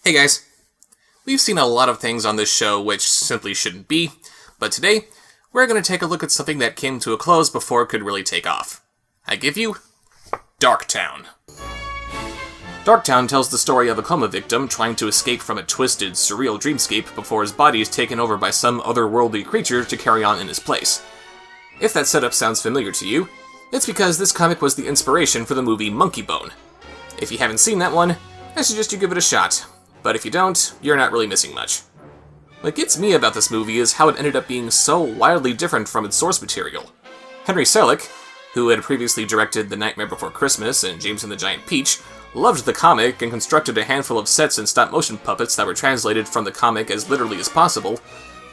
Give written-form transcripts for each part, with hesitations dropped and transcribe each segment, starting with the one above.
Hey guys, we've seen a lot of things on this show which simply shouldn't be, but today, we're going to take a look at something that came to a close before it could really take off. I give you Darktown. Darktown tells the story of a coma victim trying to escape from a twisted, surreal dreamscape before his body is taken over by some otherworldly creature to carry on in his place. If that setup sounds familiar to you, it's because this comic was the inspiration for the movie Monkey Bone. If you haven't seen that one, I suggest you give it a shot. But if you don't, you're not really missing much. What gets me about this movie is how it ended up being so wildly different from its source material. Henry Selick, who had previously directed The Nightmare Before Christmas and James and the Giant Peach, loved the comic and constructed a handful of sets and stop-motion puppets that were translated from the comic as literally as possible,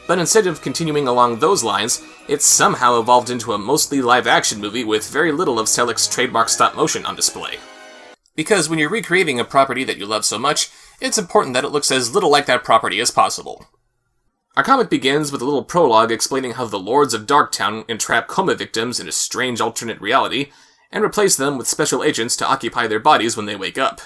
but instead of continuing along those lines, it somehow evolved into a mostly live-action movie with very little of Selick's trademark stop-motion on display. Because when you're recreating a property that you love so much, it's important that it looks as little like that property as possible. Our comic begins with a little prologue explaining how the Lords of Darktown entrap coma victims in a strange alternate reality, and replace them with special agents to occupy their bodies when they wake up.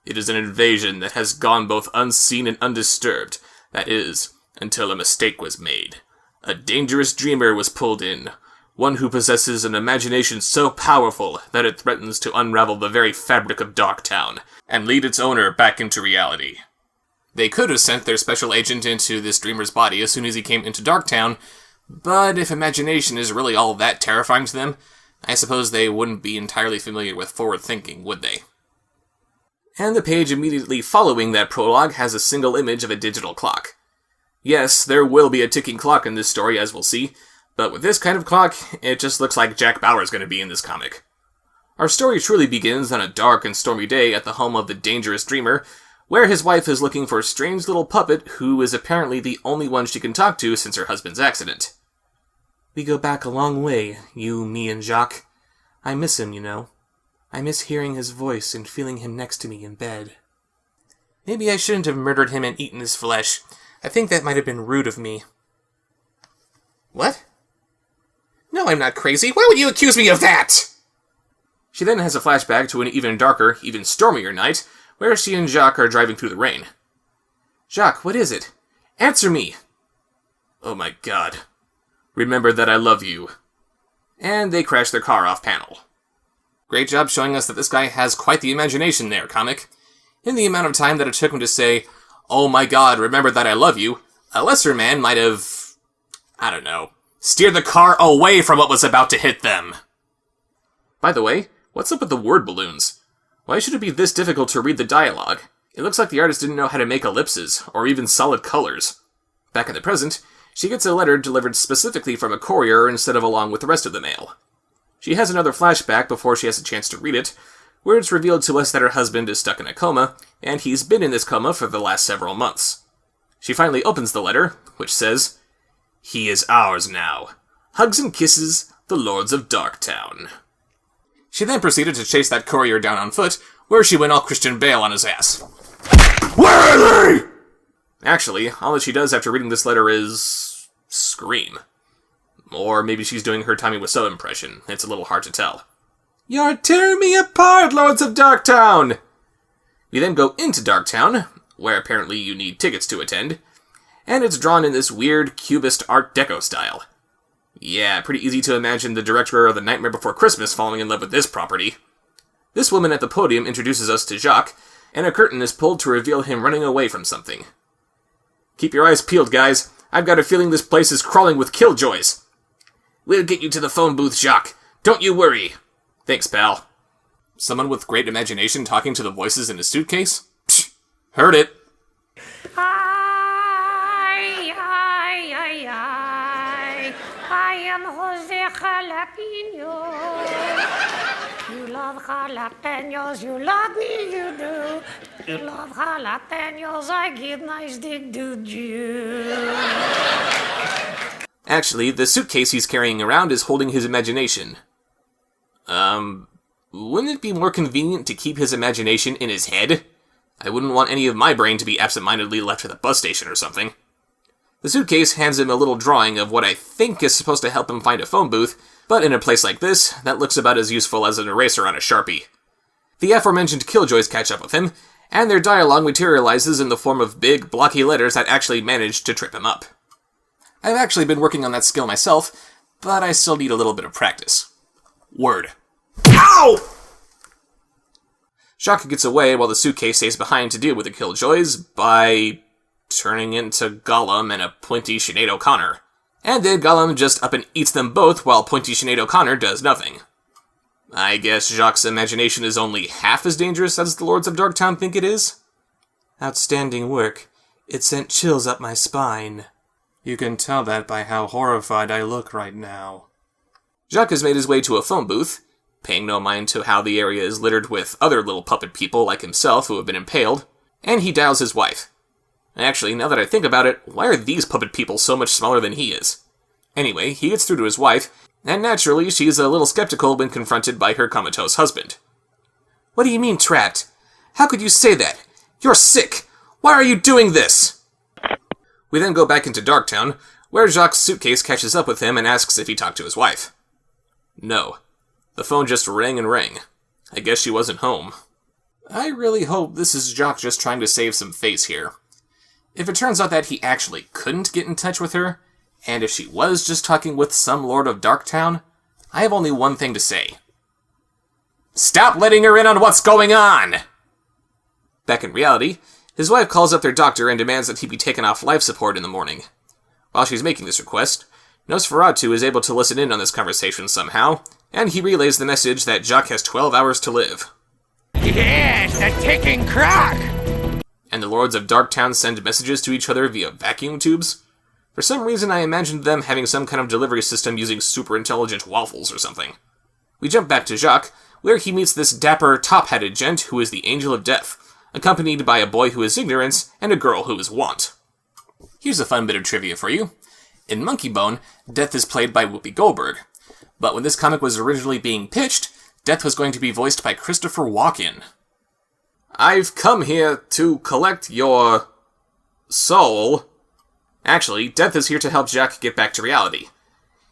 It is an invasion that has gone both unseen and undisturbed, that is, until a mistake was made. A dangerous dreamer was pulled in, one who possesses an imagination so powerful that it threatens to unravel the very fabric of Darktown, and lead its owner back into reality. They could have sent their special agent into this dreamer's body as soon as he came into Darktown, but if imagination is really all that terrifying to them, I suppose they wouldn't be entirely familiar with forward thinking, would they? And the page immediately following that prologue has a single image of a digital clock. Yes, there will be a ticking clock in this story, as we'll see, but with this kind of clock, it just looks like Jack Bauer's going to be in this comic. Our story truly begins on a dark and stormy day at the home of the dangerous dreamer, where his wife is looking for a strange little puppet who is apparently the only one she can talk to since her husband's accident. We go back a long way, you, me, and Jacques. I miss him, you know. I miss hearing his voice and feeling him next to me in bed. Maybe I shouldn't have murdered him and eaten his flesh. I think that might have been rude of me. What? No, I'm not crazy. Why would you accuse me of that? She then has a flashback to an even darker, even stormier night, where she and Jacques are driving through the rain. Jacques, what is it? Answer me! Oh my god. Remember that I love you. And they crash their car off panel. Great job showing us that this guy has quite the imagination there, comic. In the amount of time that it took him to say, oh my god, remember that I love you, a lesser man might have, I don't know, steered the car away from what was about to hit them. By the way, what's up with the word balloons? Why should it be this difficult to read the dialogue? It looks like the artist didn't know how to make ellipses, or even solid colors. Back in the present, she gets a letter delivered specifically from a courier instead of along with the rest of the mail. She has another flashback before she has a chance to read it, where it's revealed to us that her husband is stuck in a coma, and he's been in this coma for the last several months. She finally opens the letter, which says, "He is ours now. Hugs and kisses, the Lords of Darktown." She then proceeded to chase that courier down on foot, where she went all Christian Bale on his ass. Where are they? Actually, all that she does after reading this letter is scream. Or maybe she's doing her Tommy Wiseau impression. It's a little hard to tell. You're tearing me apart, Lords of Darktown! We then go into Darktown, where apparently you need tickets to attend, and it's drawn in this weird Cubist Art Deco style. Yeah, pretty easy to imagine the director of The Nightmare Before Christmas falling in love with this property. This woman at the podium introduces us to Jacques, and a curtain is pulled to reveal him running away from something. Keep your eyes peeled, guys. I've got a feeling this place is crawling with killjoys. We'll get you to the phone booth, Jacques. Don't you worry. Thanks, pal. Someone with great imagination talking to the voices in a suitcase? Psh, heard it. I am Jose Jalapeno. You love jalapenos, you love me, you do. You love jalapenos, I give my stick to you. Actually, the suitcase he's carrying around is holding his imagination. Wouldn't it be more convenient to keep his imagination in his head? I wouldn't want any of my brain to be absent-mindedly left at the bus station or something. The suitcase hands him a little drawing of what I think is supposed to help him find a phone booth, but in a place like this, that looks about as useful as an eraser on a Sharpie. The aforementioned killjoys catch up with him, and their dialogue materializes in the form of big, blocky letters that actually manage to trip him up. I've actually been working on that skill myself, but I still need a little bit of practice. Word. Ow! Jacques gets away while the suitcase stays behind to deal with the Killjoys by turning into Gollum and a pointy Sinead O'Connor. And then Gollum just up and eats them both while pointy Sinead O'Connor does nothing. I guess Jacques' imagination is only half as dangerous as the Lords of Darktown think it is? Outstanding work. It sent chills up my spine. You can tell that by how horrified I look right now. Jacques has made his way to a phone booth, paying no mind to how the area is littered with other little puppet people like himself who have been impaled, and he dials his wife. Actually, now that I think about it, why are these puppet people so much smaller than he is? Anyway, he gets through to his wife, and naturally she's a little skeptical when confronted by her comatose husband. What do you mean, trapped? How could you say that? You're sick! Why are you doing this? We then go back into Darktown, where Jacques' suitcase catches up with him and asks if he talked to his wife. No. The phone just rang and rang. I guess she wasn't home. I really hope this is Jacques just trying to save some face here. If it turns out that he actually couldn't get in touch with her, and if she was just talking with some Lord of Darktown, I have only one thing to say. Stop letting her in on what's going on! Back in reality, his wife calls up their doctor and demands that he be taken off life support in the morning. While she's making this request, Nosferatu is able to listen in on this conversation somehow, and he relays the message that Jacques has 12 hours to live. Yes, the ticking clock! And the Lords of Darktown send messages to each other via vacuum tubes. For some reason, I imagined them having some kind of delivery system using super-intelligent waffles or something. We jump back to Jacques, where he meets this dapper, top-hatted gent who is the Angel of Death, accompanied by a boy who is Ignorance and a girl who is Want. Here's a fun bit of trivia for you. In Monkey Bone, Death is played by Whoopi Goldberg. But when this comic was originally being pitched, Death was going to be voiced by Christopher Walken. I've come here to collect your soul. Actually, Death is here to help Jack get back to reality.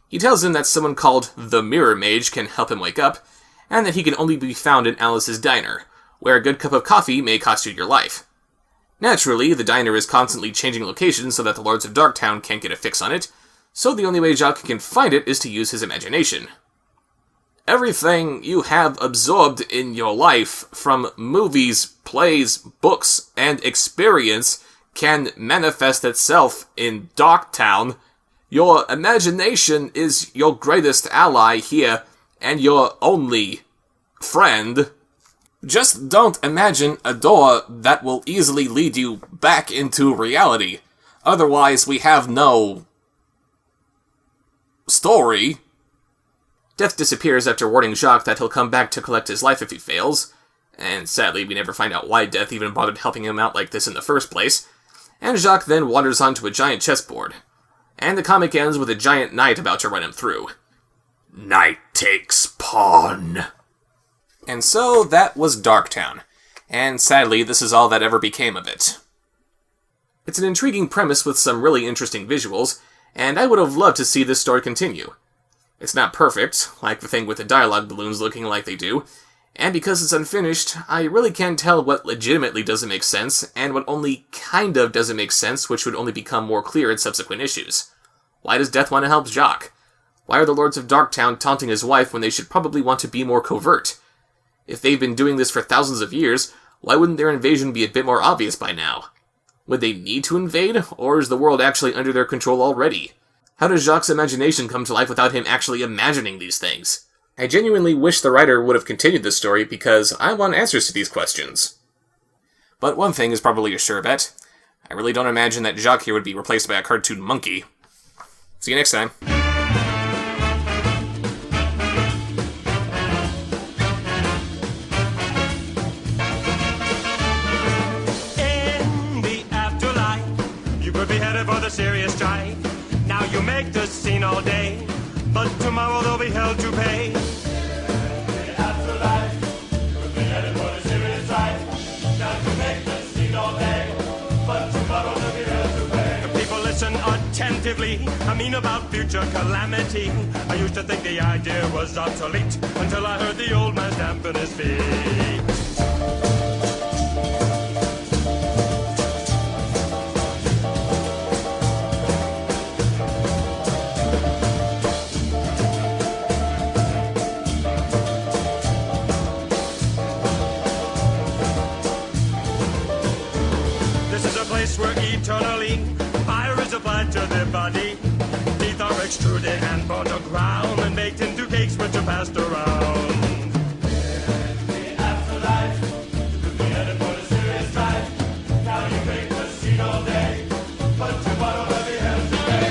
He tells him that someone called the Mirror Mage can help him wake up, and that he can only be found in Alice's diner, where a good cup of coffee may cost you your life. Naturally, the diner is constantly changing locations so that the Lords of Darktown can't get a fix on it, so the only way Jacques can find it is to use his imagination. Everything you have absorbed in your life, from movies, plays, books, and experience, can manifest itself in Darktown. Your imagination is your greatest ally here, and your only friend. Just don't imagine a door that will easily lead you back into reality. Otherwise, we have no story. Death disappears after warning Jacques that he'll come back to collect his life if he fails, and sadly we never find out why Death even bothered helping him out like this in the first place, and Jacques then wanders onto a giant chessboard, and the comic ends with a giant knight about to run him through. Knight takes pawn. And so that was Darktown, and sadly this is all that ever became of it. It's an intriguing premise with some really interesting visuals, and I would have loved to see this story continue. It's not perfect, like the thing with the dialogue balloons looking like they do, and because it's unfinished, I really can't tell what legitimately doesn't make sense, and what only kind of doesn't make sense, which would only become more clear in subsequent issues. Why does Death want to help Jacques? Why are the Lords of Darktown taunting his wife when they should probably want to be more covert? If they've been doing this for thousands of years, why wouldn't their invasion be a bit more obvious by now? Would they need to invade, or is the world actually under their control already? How does Jacques' imagination come to life without him actually imagining these things? I genuinely wish the writer would have continued this story because I want answers to these questions. But one thing is probably a sure bet. I really don't imagine that Jacques here would be replaced by a cartoon monkey. See you next time. In the afterlife, you could be headed for the serious strife. Now you make the scene all day, but tomorrow they'll be held to pay. In the afterlife, you could be headed for the serious strife. Now you make the scene all day, but tomorrow they'll be held to pay. The people listen attentively, I mean about future calamity. I used to think the idea was obsolete, until I heard the old man stamping his feet. this were eternally. Fire is applied to their body. Teeth are extruded and burned to ground and baked into cakes which are passed around. In the afterlife, you could be headed for the serious strife. Now you make the scene all day, but tomorrow will be hell to pay.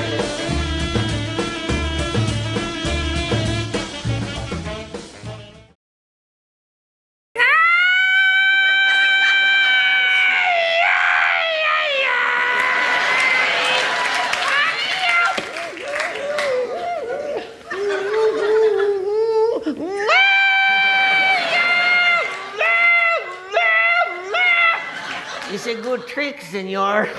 It's a good trick, senor.